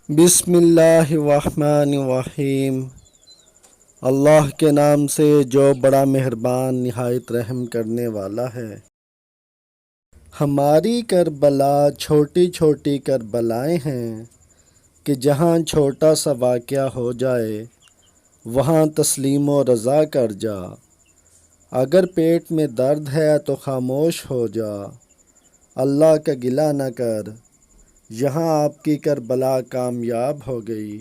بسم اللہ الرحمن الرحیم۔ اللہ کے نام سے جو بڑا مہربان نہایت رحم کرنے والا ہے۔ ہماری کربلا چھوٹی چھوٹی کربلائیں ہیں کہ جہاں چھوٹا سا واقعہ ہو جائے وہاں تسلیم و رضا کر جا۔ اگر پیٹ میں درد ہے تو خاموش ہو جا، اللہ کا گلہ نہ کر، یہاں آپ کی کربلا کامیاب ہو گئی۔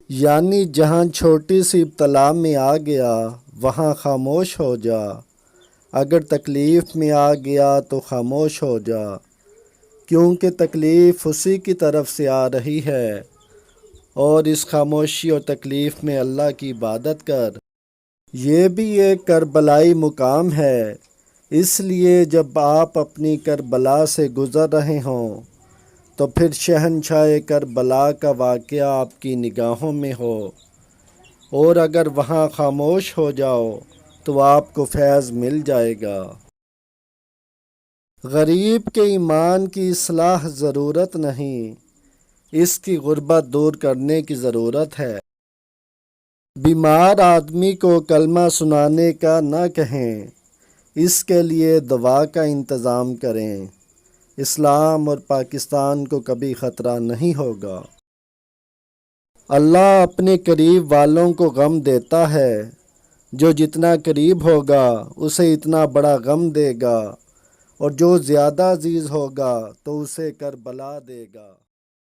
یعنی جہاں چھوٹی سی ابتلا میں آ گیا وہاں خاموش ہو جا، اگر تکلیف میں آ گیا تو خاموش ہو جا، کیونکہ تکلیف اسی کی طرف سے آ رہی ہے، اور اس خاموشی اور تکلیف میں اللہ کی عبادت کر۔ یہ بھی ایک کربلائی مقام ہے، اس لیے جب آپ اپنی کربلا سے گزر رہے ہوں تو پھر شہنشاہ کربلا کا واقعہ آپ کی نگاہوں میں ہو، اور اگر وہاں خاموش ہو جاؤ تو آپ کو فیض مل جائے گا۔ غریب کے ایمان کی اصلاح ضرورت نہیں، اس کی غربت دور کرنے کی ضرورت ہے۔ بیمار آدمی کو کلمہ سنانے کا نہ کہیں، اس کے لیے دوا کا انتظام کریں۔ اسلام اور پاکستان کو کبھی خطرہ نہیں ہوگا۔ اللہ اپنے قریب والوں کو غم دیتا ہے، جو جتنا قریب ہوگا اسے اتنا بڑا غم دے گا، اور جو زیادہ عزیز ہوگا تو اسے کربلا دے گا۔